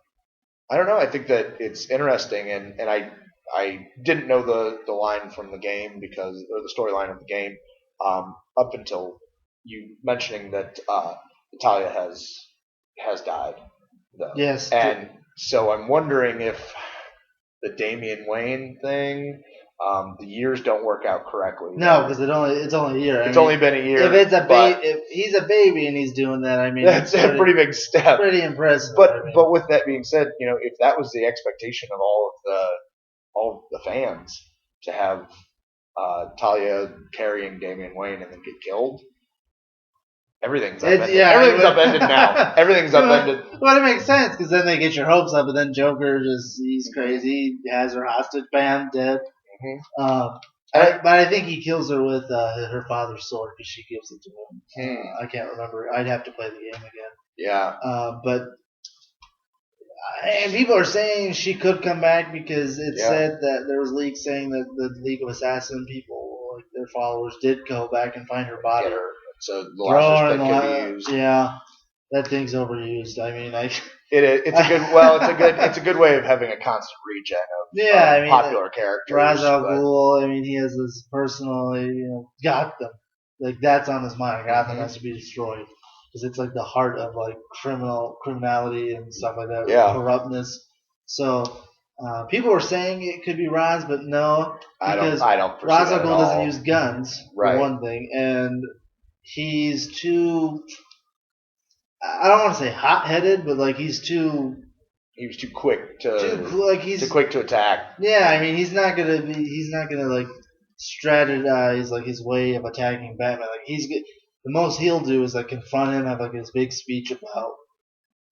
don't know. I think that it's interesting, and I didn't know the line from the game or the storyline of the game up until you mentioning that Natalia has died. Though. Yes. And so I'm wondering if the Damian Wayne thing, the years don't work out correctly. No, because it's only a year. It's only been a year. If it's if he's a baby and he's doing that, I mean, that's a pretty big step. Pretty impressive. But with that being said, if that was the expectation of all of the fans to have Talia carrying Damian Wayne and then get killed, everything's upended. Everything's upended now. Everything's upended. Well, it makes sense because then they get your hopes up, and then Joker he's crazy, has her hostage, bam, dead. But I think he kills her with her father's sword because she gives it to him. I can't remember. I'd have to play the game again. Yeah. And people are saying she could come back because it said that there was leaks saying that the League of Assassin people, like their followers, did go back and find her body. So the last thing can be used. Yeah, that thing's overused. I mean, it's a good way of having a constant regen of popular characters. Ra's al Ghul. I mean, he has this personally, Gotham. Like that's on his mind. Gotham has to be destroyed because it's like the heart of like criminality and stuff like that. Yeah. Corruptness. So. People were saying it could be Ra's, but no, because I don't Ra's al Ghul doesn't use guns for one thing, and he's too. I don't want to say hot-headed, but like he was too quick too quick to attack. Yeah, I mean he's not gonna like strategize like his way of attacking Batman. Like the most he'll do is like confront him, have like his big speech about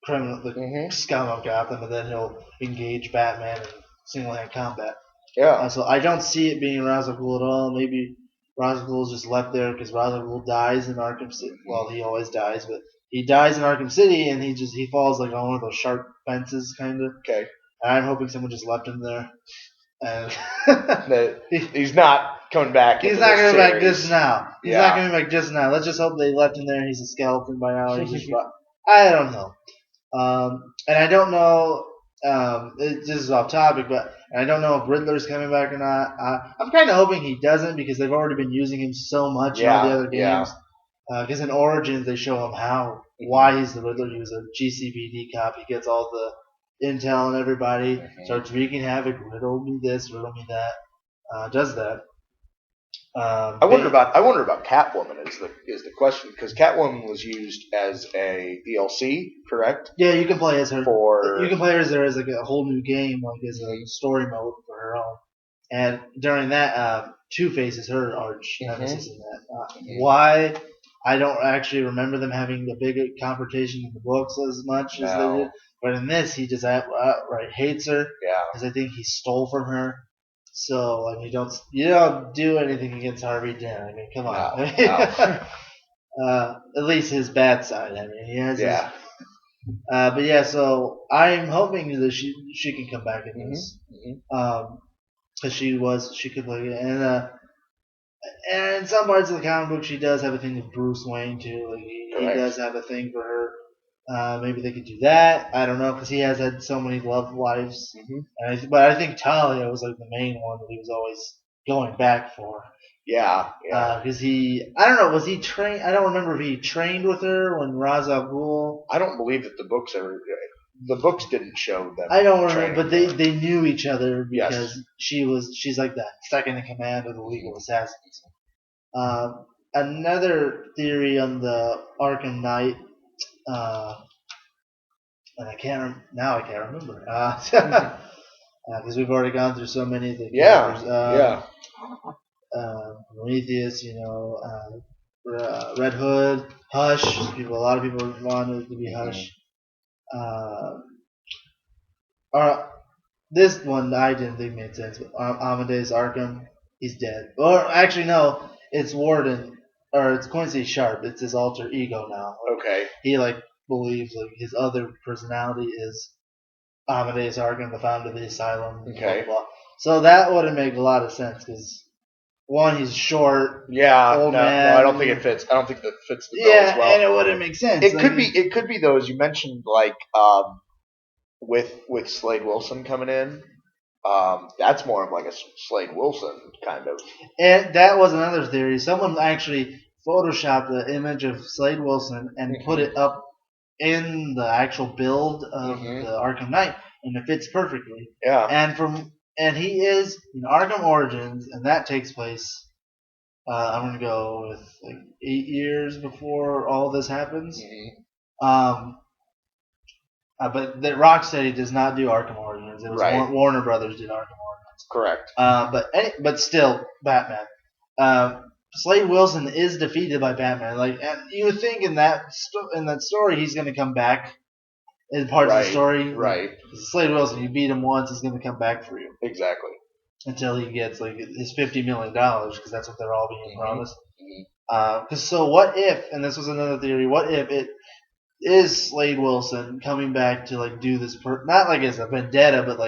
criminal scum of Gotham, and then he'll engage Batman in single-hand combat. Yeah. So I don't see it being Ra's al Ghul at all. Maybe Ra's al Ghul is just left there because Ra's al Ghul dies in Arkham City. Well, he always dies, but he dies in Arkham City, and he falls like on one of those sharp fences, kind of. Okay. And I'm hoping someone just left him there. And he's not coming back. He's not coming back just now. He's not coming back just now. Let's just hope they left him there. And he's a skeleton by now. I don't know. And I don't know. This is off topic, but I don't know if Riddler's coming back or not. I'm kind of hoping he doesn't because they've already been using him so much in all the other games. Because in Origins they show him why he's the Riddler. He was a GCPD cop. He gets all the intel and everybody starts wreaking havoc. Riddle me this, riddle me that. Does that? I wonder about Catwoman is the question because Catwoman was used as a DLC, correct? Yeah, you can play as her. You can play her as like a whole new game, like as a story mode for her own. And during that, Two-Face is her arch nemesis in that. Why? I don't actually remember them having the big confrontation in the books as much as they did. But in this, he just outright hates her. Yeah. Because I think he stole from her. So you don't do anything against Harvey Dent. I mean, come on. At least his bad side. I mean, he has. Yeah. But yeah, so I'm hoping that she can come back in this. Because she could play it, and in some parts of the comic book, she does have a thing with Bruce Wayne too. Like he does have a thing for her. Maybe they could do that. I don't know because he has had so many love lives. Mm-hmm. But I think Talia was like the main one that he was always going back for. Yeah. Because I don't know, was he trained? I don't remember if he trained with her when Ra's al Ghul. I don't believe that the books didn't show them. I don't remember, training but they knew each other because Yes. she's like the second in command of the League of Assassins. Another theory on the Arkham Knight, and I can't remember because we've already gone through so many of the characters. Prometheus, Red Hood, Hush. A lot of people wanted it to be Hush. Uh, this one I didn't think made sense. But Amadeus Arkham, he's dead. Or actually, no, it's Warden, or it's Quincy Sharp. It's his alter ego now. Okay. He believes his other personality is Amadeus Arkham, the founder of the asylum. Okay. Blah, blah, blah. So that would make a lot of sense because one, he's short. Yeah. Old man. No, I don't think it fits. I don't think that fits the bill as well. And it wouldn't make sense. It could be though, as you mentioned, with Slade Wilson coming in. That's more of like a Slade Wilson kind of. And that was another theory. Someone actually photoshopped the image of Slade Wilson and put it up in the actual build of the Arkham Knight, and it fits perfectly. Yeah. And he is in Arkham Origins, and that takes place. I'm gonna go with 8 years before all this happens. But that Rocksteady does not do Arkham Origins. It was Warner Brothers did Arkham Origins. Correct. But still, Batman. Slade Wilson is defeated by Batman. And you would think in that story he's going to come back in parts of the story. Right. Slade Wilson, you beat him once, he's going to come back for you. Exactly. Until he gets his $50 million, because that's what they're all being promised. So what if? And this was another theory. What if it is Slade Wilson coming back to do this? Not as a vendetta, but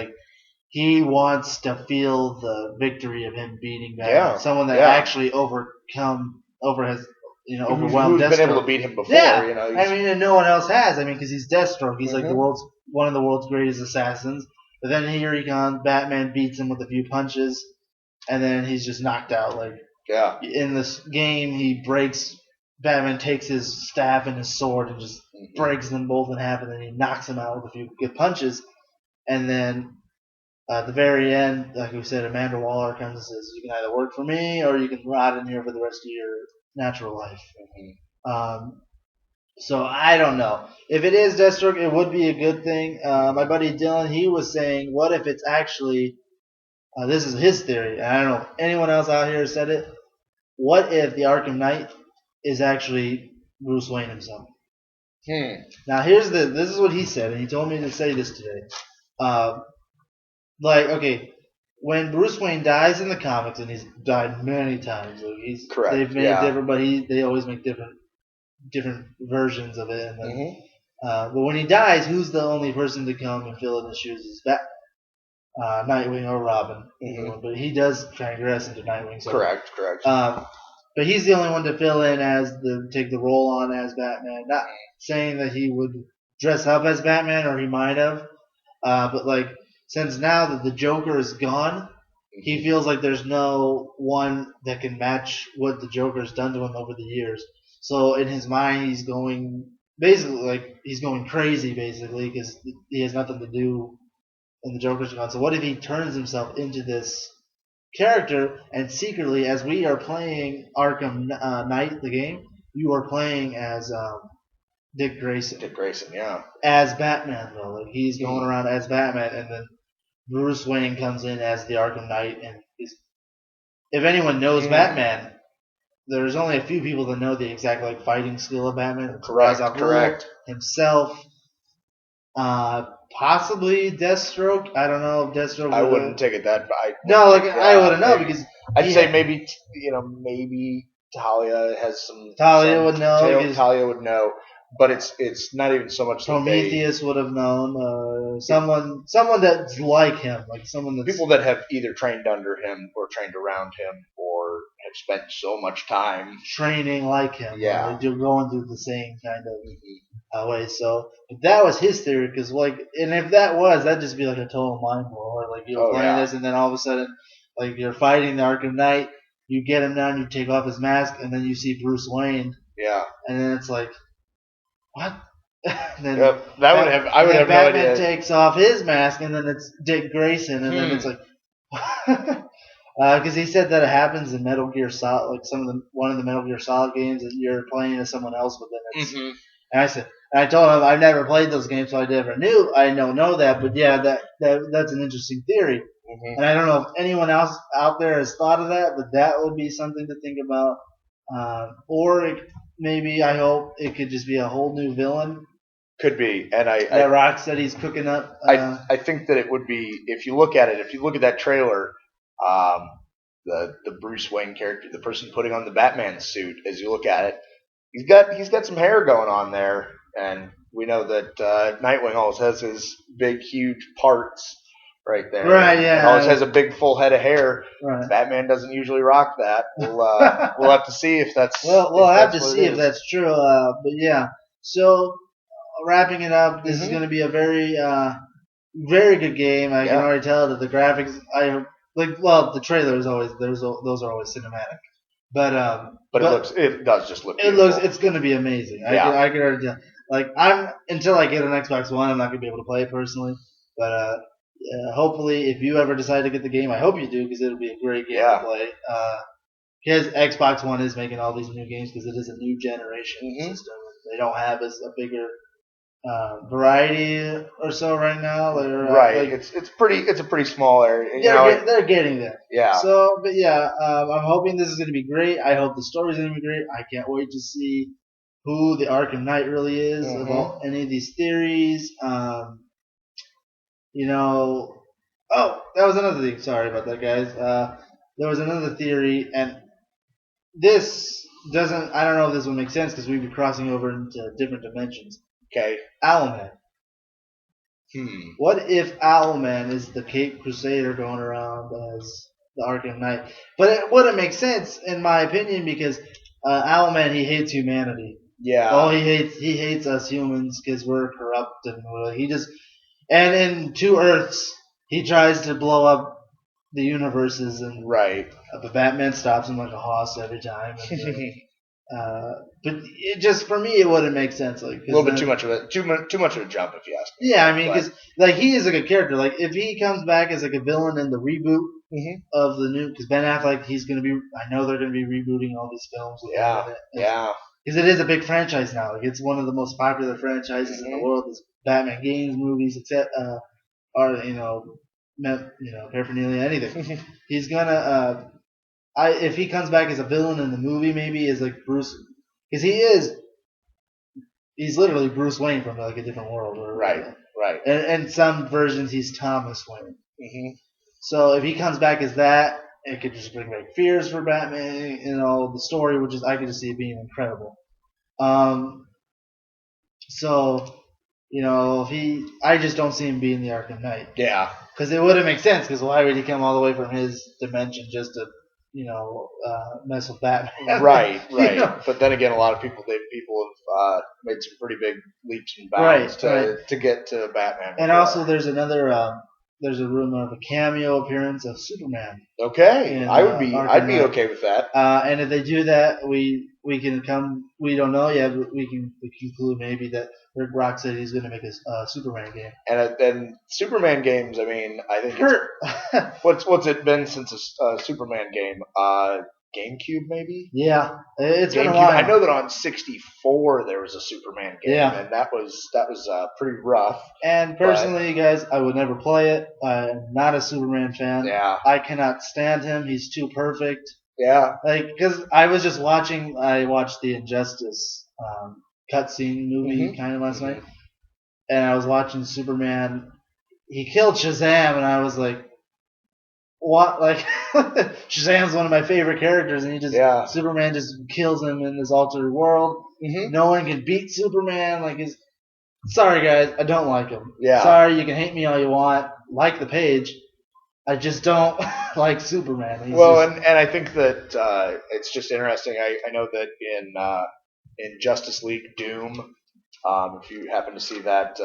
he wants to feel the victory of him beating Batman. Yeah. Someone that actually overwhelmed Deathstroke. Been able to beat him before. Yeah. And no one else has. because he's Deathstroke. He's one of the world's greatest assassins. But then here he comes. Batman beats him with a few punches, and then he's just knocked out. In this game, Batman takes his staff and his sword and just breaks them both in half, and then he knocks him out with a few good punches, and then. At the very end, like we said, Amanda Waller comes and says, "You can either work for me or you can rot in here for the rest of your natural life." So I don't know. If it is Deathstroke, it would be a good thing. My buddy Dylan, he was saying, what if it's actually, this is his theory, and I don't know if anyone else out here said it, what if the Arkham Knight is actually Bruce Wayne himself? Now this is what he said, and he told me to say this today. When Bruce Wayne dies in the comics, and he's died many times, correct. They've made it different, but they always make different versions of it. And then, but when he dies, who's the only person to come and fill in his shoes? Is Nightwing or Robin? But he does transgress into Nightwing. So, correct. But he's the only one to fill in take the role on as Batman. Not saying that he would dress up as Batman, or he might have, but since now that the Joker is gone, he feels like there's no one that can match what the Joker's done to him over the years. So in his mind, he's going crazy, basically, because he has nothing to do, and the Joker's gone. So what if he turns himself into this character, and secretly, as we are playing Arkham Knight, the game, you are playing as Dick Grayson. Dick Grayson, yeah. As Batman, though. He's going around as Batman, and then Bruce Wayne comes in as the Arkham Knight, and if anyone knows Batman, there's only a few people that know the exact fighting skill of Batman. Correct. Himself, possibly Deathstroke. I don't know if Deathstroke. I wouldn't take it that. I wouldn't know because I'd say maybe Talia has some. Talia would know. Talia would know. But it's not even so much. Prometheus would have known. Someone that's like him, someone that's people that have either trained under him or trained around him or have spent so much time training like him. Yeah. Like, you're going through the same kind of way. So if that was his theory, because and if that was, that'd just be like a total mind blow. Like you're playing this, and then all of a sudden, like you're fighting the Arkham Knight, you get him down, you take off his mask, and then you see Bruce Wayne. Yeah. And then it's like, what? Then I would have Batman no idea. takes off his mask, and then it's Dick Grayson, and then it's like, because he said that it happens in Metal Gear Solid, like one of the Metal Gear Solid games that you're playing as someone else, but then it's. And I told him I've never played those games, so I never knew. I don't know that, but yeah, that's an interesting theory. And I don't know if anyone else out there has thought of that, but that would be something to think about. Maybe I hope it could just be a whole new villain. Could be, and that Rocksteady's cooking up. I think that it would be, if you look at that trailer, the Bruce Wayne character, the person putting on the Batman suit, as you look at it, he's got some hair going on there, and we know that Nightwing always has his big, huge parts right there. Right, yeah. And always has a big, full head of hair. Right. Batman doesn't usually rock that. We'll have to see if that's. We'll have to see if that's true. But yeah. So wrapping it up, this is going to be a very, very good game. I can already tell that the graphics. The trailer is always those are always cinematic. But it does just look. It's going to be amazing. Yeah. I can already tell. Until I get an Xbox One, I'm not going to be able to play it personally. But hopefully, if you ever decide to get the game, I hope you do, because it'll be a great game to play. Because Xbox One is making all these new games because it is a new generation system. They don't have a bigger variety or so right now. It's a pretty small area. They're getting there. Yeah. So, but yeah, I'm hoping this is going to be great. I hope the story's going to be great. I can't wait to see who the Arkham Knight really is about any of these theories. That was another thing. Sorry about that, guys. There was another theory, and this doesn't. I don't know if this will make sense because we'd be crossing over into different dimensions. Okay. Owlman. What if Owlman is the Cape Crusader going around as the Arkham Knight? But it wouldn't make sense, in my opinion, because Owlman, he hates humanity. Yeah. Oh, he hates us humans because we're corrupt and and in Two Earths, he tries to blow up the universes, and but Batman stops him like a hoss every time. But it just, for me, it wouldn't make sense. Like a little bit too much of a jump, if you ask me. Yeah, I mean, because he is a good character. Like if he comes back as like a villain in the reboot of the new, because Ben Affleck, he's gonna be. I know they're gonna be rebooting all these films. Yeah. Because it is a big franchise now. Like it's one of the most popular franchises in the world. There's Batman games, movies, except paraphernalia, anything. He's gonna. If he comes back as a villain in the movie, maybe as like Bruce, because he's literally Bruce Wayne from like a different world. Right. And some versions he's Thomas Wayne. So if he comes back as that, it could just bring back fears for Batman. The story, I could just see it being incredible. I just don't see him being the Arkham Knight. Yeah. Because it wouldn't make sense. Because why would he come all the way from his dimension just to mess with Batman? Right. But then again, a lot of people have made some pretty big leaps and bounds to get to Batman. And also, there's a rumor of a cameo appearance of Superman. Okay, I'd be okay with that. And if they do that, we can come. We don't know yet, but we can conclude maybe that Rick Rocksteady is going to make a Superman game. And Superman games, I mean, I think what's it been since a Superman game? GameCube, maybe? Yeah, it's been a GameCube. while. I know that on 64 there was a Superman game, and that was pretty rough. And personally, guys, I would never play it. I'm not a Superman fan. Yeah. I cannot stand him. He's too perfect. Yeah. Because I was just watching. I watched the Injustice cutscene movie kind of last night, and I was watching Superman. He killed Shazam, and I was like, what? Like, Shazam's one of my favorite characters, and Superman just kills him in this altered world. No one can beat Superman. Sorry guys, I don't like him. Yeah. Sorry, you can hate me all you want. Like the page. I just don't like Superman. He's Well, just, and I think that it's just interesting. I know that in Justice League Doom, if you happen to see that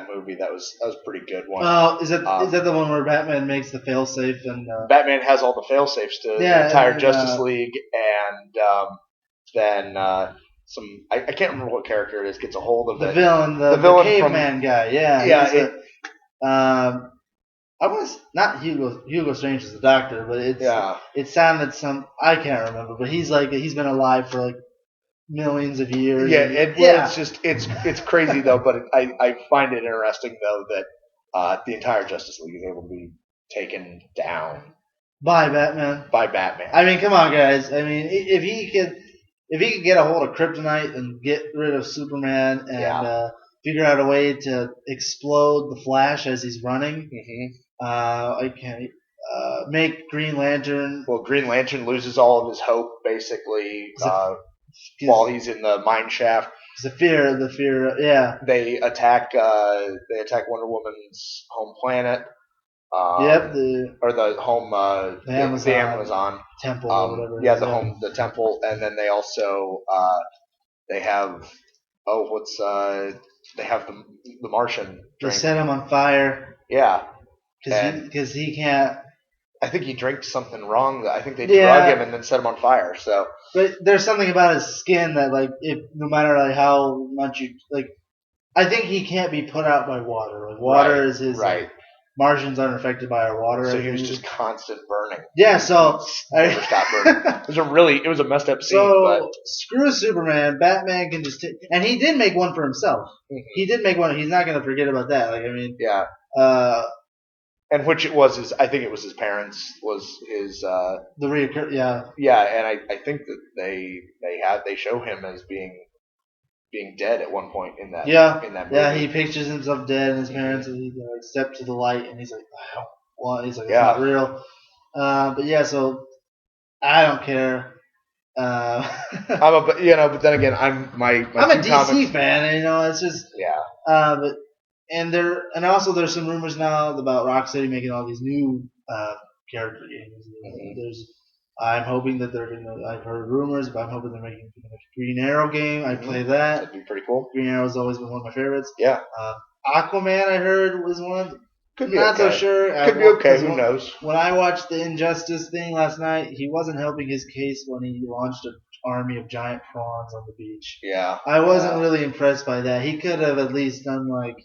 movie, that was a pretty good one. oh, is that the one where Batman makes the failsafe and Batman has all the failsafes to the yeah, entire and Justice League, and then I can't remember what character it is gets a hold of the it. villain, the caveman guy, yeah, Yeah, he's I was not Hugo Strange is the doctor, but yeah. it sounded some I can't remember, but he's been alive for like millions of years. Yeah, Yeah, it's just it's crazy though, but I find it interesting though that the entire Justice League is able to be taken down by Batman. by Batman. I mean, come on, guys. I mean, if he could get a hold of Kryptonite and get rid of Superman and Yeah. figure out a way to explode the Flash as he's running, I can't make Green Lantern. Well, Green Lantern loses all of his hope basically while he's in the mine shaft. The fear, yeah. They attack Wonder Woman's home planet. Yep, or the home the Amazon temple or whatever. Yeah, the temple, and then they also they have they have the Martian They drink. set him on fire. Yeah, because he can't. I think he drinks something wrong. I think they drug him and then set him on fire. So, but there's something about his skin that like no matter like how much you like, I think he can't be put out by water. Like water is his right. Martians aren't affected by our water. So he was just constant burning. Yeah, so never stopped burning. It was a messed up scene. So but screw Superman. Batman can just and he did make one for himself. Mm-hmm. He did make one. He's not going to forget about that. Like I mean, yeah. And which it was I think it was his parents was his the reoccur. Yeah. Yeah, and I think that they show him as being dead at one point in that movie. Yeah, he pictures himself dead, and his parents step to the light, and he's like, I don't want. He's like, it's not real. But yeah, so I don't care. but then again, I'm a DC fan, and it's just but and also there's some rumors now about Rocksteady making all these new character games. Mm-hmm. I'm hoping that they're going to. I've heard rumors, but I'm hoping they're making a Green Arrow game. I play that. That'd be pretty cool. Green Arrow's always been one of my favorites. Yeah. Aquaman, I heard, was one. Could be not okay. so sure. Could be okay. Who knows? When I watched the Injustice thing last night, he wasn't helping his case when he launched an army of giant prawns on the beach. Yeah. I wasn't really impressed by that. He could have at least done like,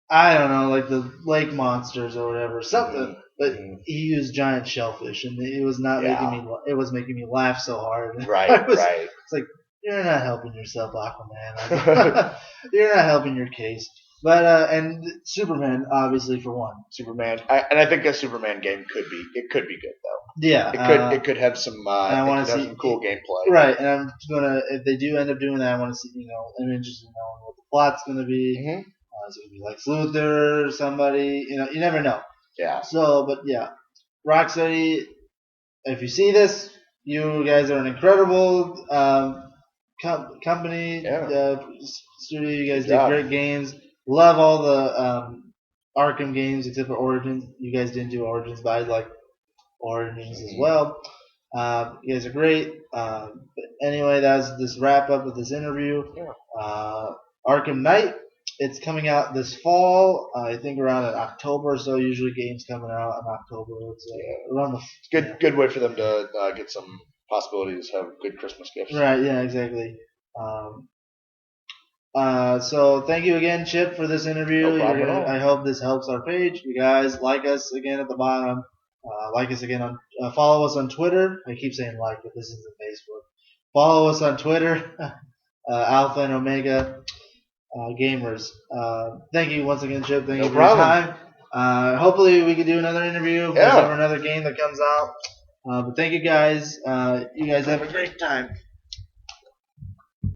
I don't know, like the lake monsters or whatever, something. Mm-hmm. But he used giant shellfish, and it was not making me. It was making me laugh so hard. Right. It's like you're not helping yourself, Aquaman. You're not helping your case. But and Superman, obviously, for one. Superman, I think a Superman game could be good though. Yeah. It could have some. I want to see some cool gameplay. Right, and I'm gonna if they do end up doing that, I want to see. I'm interested in knowing what the plot's gonna be. Mm-hmm. Is it gonna be Lex Luthor or somebody? You never know. Yeah. So, but yeah, Rocksteady, if you see this, you guys are an incredible company, studio. You guys did great games. Love all the Arkham games except for Origins. You guys didn't do Origins, but I like Origins as well. You guys are great. But anyway, that's this wrap up of this interview. Yeah. Arkham Knight. It's coming out this fall. I think around in October. So usually games coming out in October. It's around the good way for them to get some possibilities to have good Christmas gifts. Right. Yeah. Exactly. So thank you again, Chip, for this interview. No problem at all. I hope this helps our page. You guys like us again at the bottom. Like us again on. Follow us on Twitter. I keep saying like, but this isn't Facebook. Follow us on Twitter. Alpha and Omega. Gamers. Thank you once again, Chip. Thank you for your time. Hopefully we can do another interview if there's ever another game that comes out. But thank you guys. You guys have a great time.